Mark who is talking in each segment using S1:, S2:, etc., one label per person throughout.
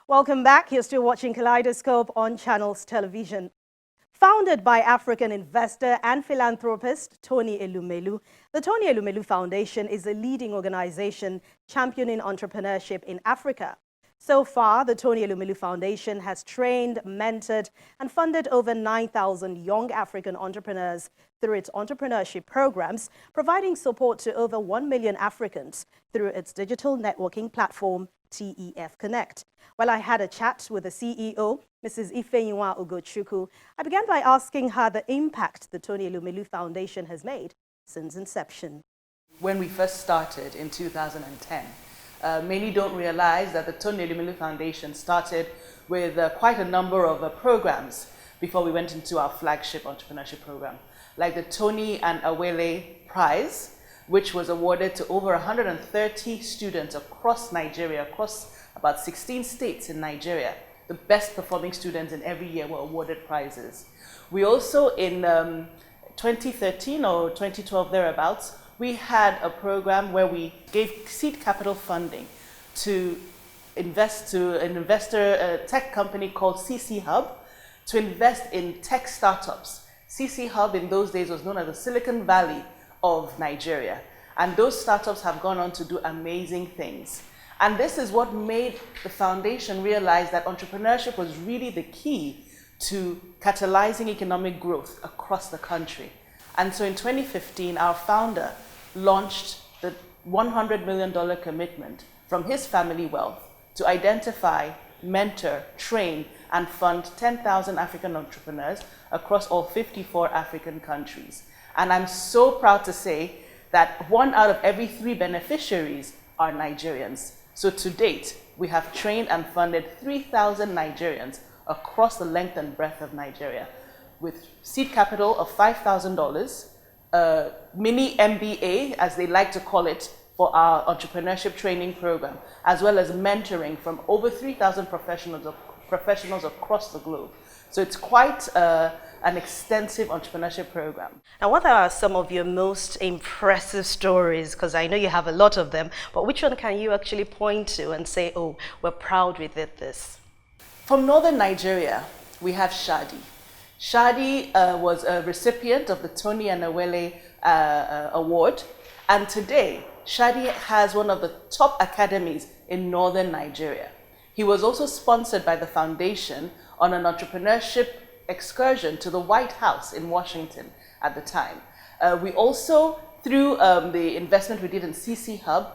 S1: Welcome back. You're still watching Kaleidoscope on Channels Television. Founded by African investor and philanthropist Tony Elumelu, the Tony Elumelu Foundation is a leading organization championing entrepreneurship in Africa. So far, the Tony Elumelu Foundation has trained, mentored, and funded over 9,000 young African entrepreneurs through its entrepreneurship programs, providing support to over 1 million Africans through its digital networking platform, TEF Connect. While I had a chat with the CEO, Mrs. Ifeyinwa Ugochukwu, I began by asking her the impact the Tony Elumelu Foundation has made since inception.
S2: When we first started in 2010, many don't realize that the Tony Elumelu Foundation started with quite a number of programs before we went into our flagship entrepreneurship program, like the Tony and Awele Prize, which was awarded to over 130 students across Nigeria, across about 16 states in Nigeria. The best performing students in every year were awarded prizes. We also, in 2013 or 2012 thereabouts, we had a program where we gave seed capital funding to invest to an investor, a tech company called CC Hub, to invest in tech startups. CC Hub in those days was known as the Silicon Valley of Nigeria. And those startups have gone on to do amazing things. And this is what made the foundation realize that entrepreneurship was really the key to catalyzing economic growth across the country. And so in 2015, our founder launched the $100 million commitment from his family wealth to identify, mentor, train, and fund 10,000 African entrepreneurs across all 54 African countries. And I'm so proud to say that 1 out of every 3 beneficiaries are Nigerians. So to date, we have trained and funded 3,000 Nigerians across the length and breadth of Nigeria with seed capital of $5,000, mini MBA, as they like to call it, for our entrepreneurship training program, as well as mentoring from over 3,000 professionals across the globe. So it's quite an extensive entrepreneurship program.
S1: Now, what are some of your most impressive stories? Because I know you have a lot of them, but which one can you actually point to and say, oh, we're proud we did this?
S2: From northern Nigeria, we have Shadi. Shadi was a recipient of the Tony and Awele Award, and today, Shadi has one of the top academies in northern Nigeria. He was also sponsored by the foundation on an entrepreneurship excursion to the White House in Washington at the time. We also, through the investment we did in CC Hub,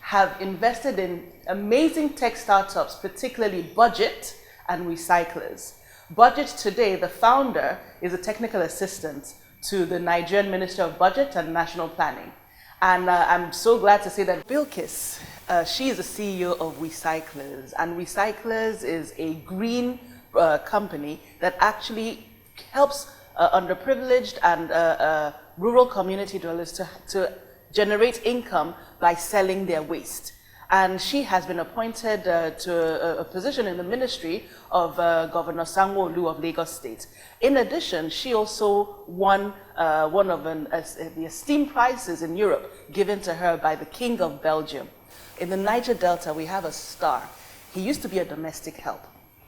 S2: have invested in amazing tech startups, particularly Budget and Recyclers. Budget today, the founder is a technical assistant to the Nigerian Minister of Budget and National Planning. And I'm so glad to say that Bilkis, she is the CEO of Recyclers, and Recyclers is a green company that actually helps underprivileged and rural community dwellers to generate income by selling their waste. And she has been appointed to a position in the ministry of Governor Sanwo-Olu of Lagos State. In addition, she also won one of the esteemed prizes in Europe given to her by the King of Belgium. In the Niger Delta, we have a star. He used to be a domestic help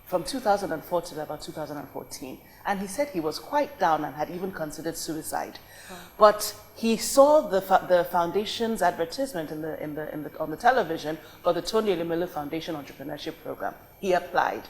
S2: from 2004 to about 2014. And he said he was quite down and had even considered suicide. But he saw the foundation's advertisement on the television for the Tony Elumelu Foundation Entrepreneurship Program. He applied.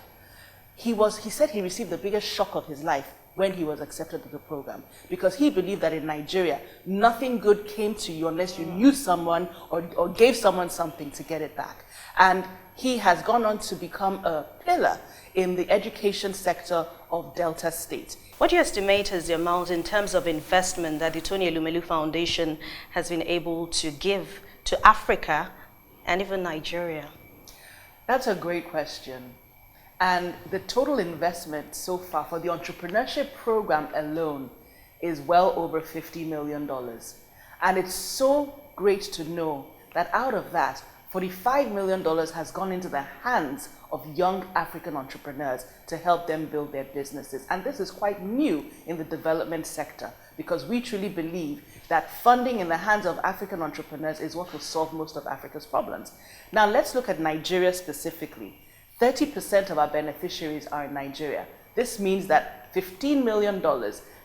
S2: He said he received the biggest shock of his life when he was accepted to the program, because he believed that in Nigeria, nothing good came to you unless you knew someone or gave someone something to get it back. And he has gone on to become a pillar in the education sector of Delta State.
S1: What do you estimate is the amount in terms of investment that the Tony Elumelu Foundation has been able to give to Africa and even Nigeria?
S2: That's a great question. And the total investment so far for the entrepreneurship program alone is well over $50 million. And it's so great to know that out of that, $45 million has gone into the hands of young African entrepreneurs to help them build their businesses. And this is quite new in the development sector, because we truly believe that funding in the hands of African entrepreneurs is what will solve most of Africa's problems. Now let's look at Nigeria specifically. 30% of our beneficiaries are in Nigeria. This means that $15 million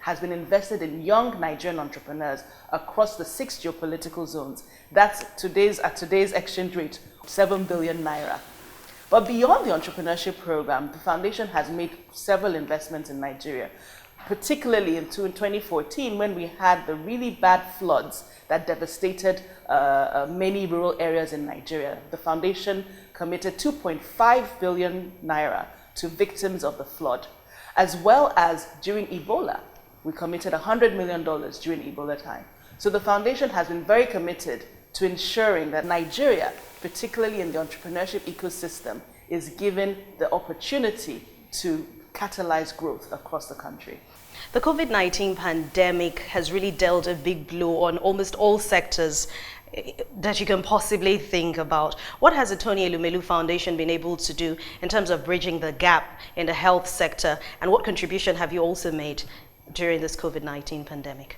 S2: has been invested in young Nigerian entrepreneurs across the 6 geopolitical zones. That's at today's exchange rate, 7 billion naira. But beyond the entrepreneurship program, the foundation has made several investments in Nigeria, particularly in 2014 when we had the really bad floods that devastated many rural areas in Nigeria. The foundation committed 2.5 billion naira to victims of the flood, as well as during Ebola. We committed $100 million during Ebola time. So the foundation has been very committed to ensuring that Nigeria, particularly in the entrepreneurship ecosystem, is given the opportunity to catalyze growth across the country.
S1: The COVID-19 pandemic has really dealt a big blow on almost all sectors that you can possibly think about. What has the Tony Elumelu Foundation been able to do in terms of bridging the gap in the health sector, and what contribution have you also made during this COVID-19 pandemic?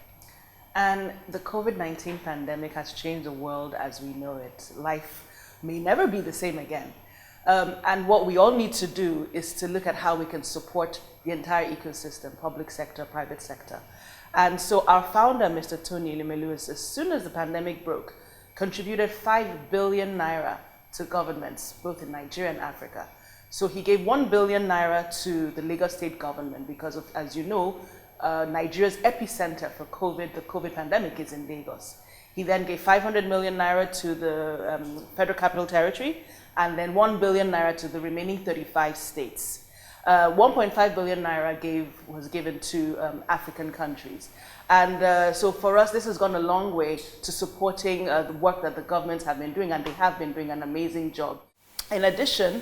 S2: And the COVID-19 pandemic has changed the world as we know it. Life may never be the same again. And what we all need to do is to look at how we can support the entire ecosystem, public sector, private sector. And so our founder, Mr. Tony Elumelu, as soon as the pandemic broke, contributed 5 billion naira to governments, both in Nigeria and Africa. So he gave 1 billion naira to the Lagos state government because of, as you know, Nigeria's epicenter for the COVID pandemic is in Lagos. He then gave 500 million naira to the Federal Capital Territory, and then 1 billion naira to the remaining 35 states. 1.5 billion naira was given to African countries. And so for us, this has gone a long way to supporting the work that the governments have been doing, and they have been doing an amazing job. In addition,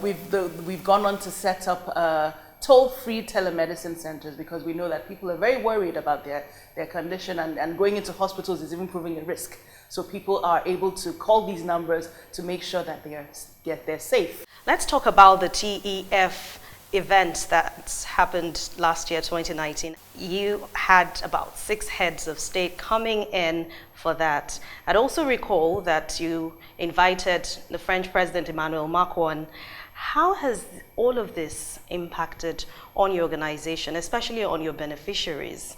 S2: we've gone on to set up toll-free telemedicine centers, because we know that people are very worried about their condition, and going into hospitals is even proving a risk. So people are able to call these numbers to make sure that they're safe.
S1: Let's talk about the TEF event that happened last year, 2019. You had about 6 heads of state coming in for that. I'd also recall that you invited the French President Emmanuel Macron. How has all of this impacted on your organization, especially on your beneficiaries?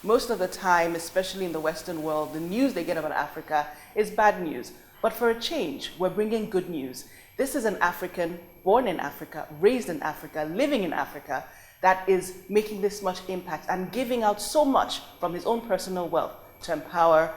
S2: Most of the time, especially in the Western world, the news they get about Africa is bad news. But for a change, we're bringing good news. This is an African, born in Africa, raised in Africa, living in Africa, that is making this much impact and giving out so much from his own personal wealth to empower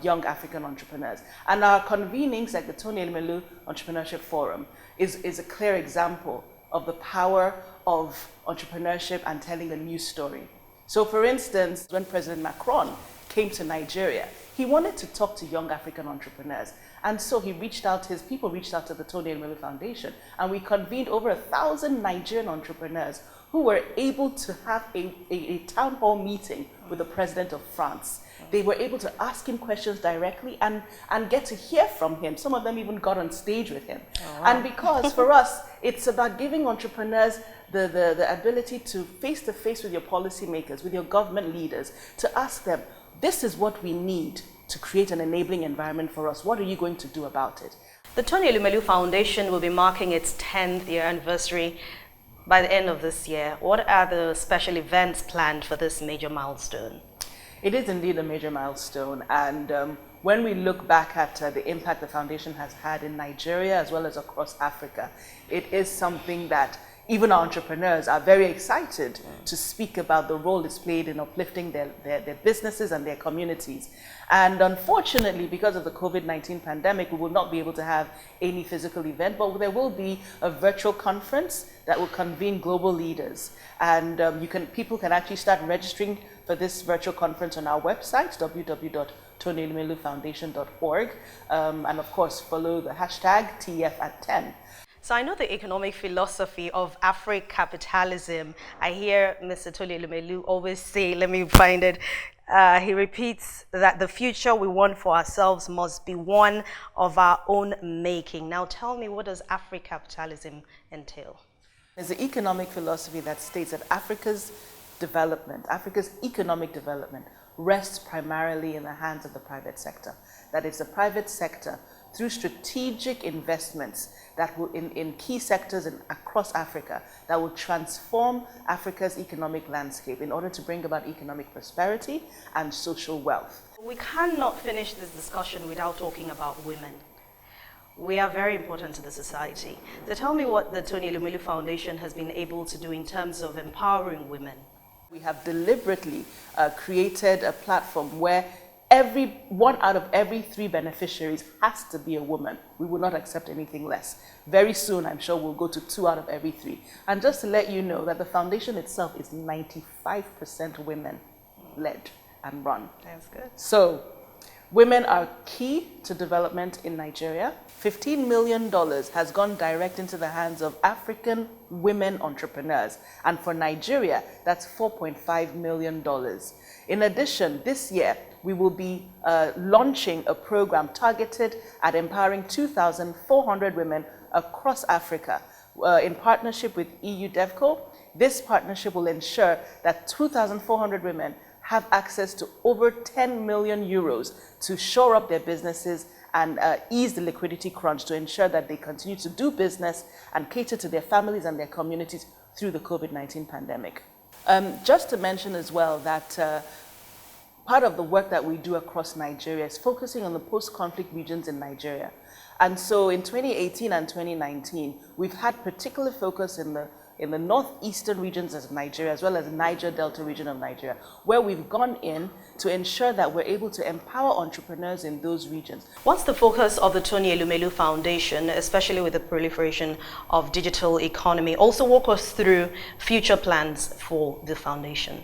S2: young African entrepreneurs. And our convenings, like the Tony Elumelu Entrepreneurship Forum, is a clear example of the power of entrepreneurship and telling a new story. So for instance, when President Macron came to Nigeria, he wanted to talk to young African entrepreneurs. And so his people reached out to the Tony Elumelu Foundation, and we convened over 1,000 Nigerian entrepreneurs who were able to have a town hall meeting with the President of France. They were able to ask him questions directly and get to hear from him. Some of them even got on stage with him. Oh, wow. And because for us, it's about giving entrepreneurs the ability to face-to-face with your policymakers, with your government leaders, to ask them, this is what we need to create an enabling environment for us. What are you going to do about it?
S1: The Tony Elumelu Foundation will be marking its 10th year anniversary by the end of this year. What are the special events planned for this major milestone?
S2: It is indeed a major milestone, and when we look back at the impact the foundation has had in Nigeria as well as across Africa, it is something that even our entrepreneurs are very excited to speak about the role it's played in uplifting their businesses and their communities. And unfortunately, because of the COVID-19 pandemic, we will not be able to have any physical event, but there will be a virtual conference that will convene global leaders. And people can actually start registering for this virtual conference on our website, www.tonyelumelufoundation.org, and of course follow the hashtag TF@10.
S1: So I know the economic philosophy of Afro-capitalism. I hear Mr. Tony Elumelu always say, let me find it, he repeats that the future we want for ourselves must be one of our own making. Now tell me, what does Afro-capitalism entail?
S2: There's an economic philosophy that states that Africa's development, Africa's economic development, rests primarily in the hands of the private sector. That is the private sector, through strategic investments that will in key sectors across Africa, that will transform Africa's economic landscape in order to bring about economic prosperity and social wealth.
S1: We cannot finish this discussion without talking about women. We are very important to the society. So tell me what the Tony Elumelu Foundation has been able to do in terms of empowering women.
S2: We have deliberately created a platform where one out of every 3 beneficiaries has to be a woman. We will not accept anything less. Very soon, I'm sure we'll go to 2 out of every 3. And just to let you know that the foundation itself is 95% women-led and run.
S1: That's good.
S2: So, women are key to development in Nigeria. $15 million has gone direct into the hands of African women entrepreneurs. And for Nigeria, that's $4.5 million. In addition, this year, we will be launching a program targeted at empowering 2,400 women across Africa in partnership with EU DevCo. This partnership will ensure that 2,400 women have access to over 10 million euros to shore up their businesses and ease the liquidity crunch to ensure that they continue to do business and cater to their families and their communities through the COVID-19 pandemic. Just to mention as well that part of the work that we do across Nigeria is focusing on the post-conflict regions in Nigeria. And so in 2018 and 2019, we've had particular focus in the northeastern regions of Nigeria, as well as the Niger Delta region of Nigeria, where we've gone in to ensure that we're able to empower entrepreneurs in those regions.
S1: What's the focus of the Tony Elumelu Foundation, especially with the proliferation of digital economy? Also walk us through future plans for the foundation.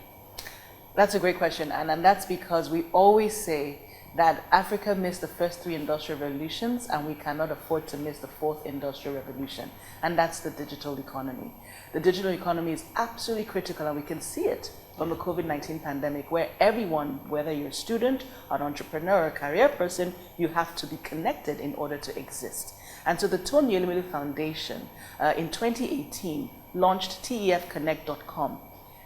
S2: That's a great question, and that's because we always say that Africa missed the first 3 industrial revolutions and we cannot afford to miss the 4th industrial revolution, and that's the digital economy. The digital economy is absolutely critical, and we can see it from the COVID-19 pandemic, where everyone, whether you're a student, an entrepreneur, or a career person, you have to be connected in order to exist. And so the Tony Elumelu Foundation in 2018 launched tefconnect.com.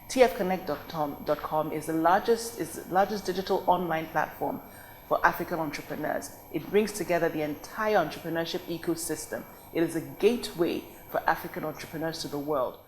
S2: tefconnect.com is the largest digital online platform for African entrepreneurs. It brings together the entire entrepreneurship ecosystem. It is a gateway for African entrepreneurs to the world.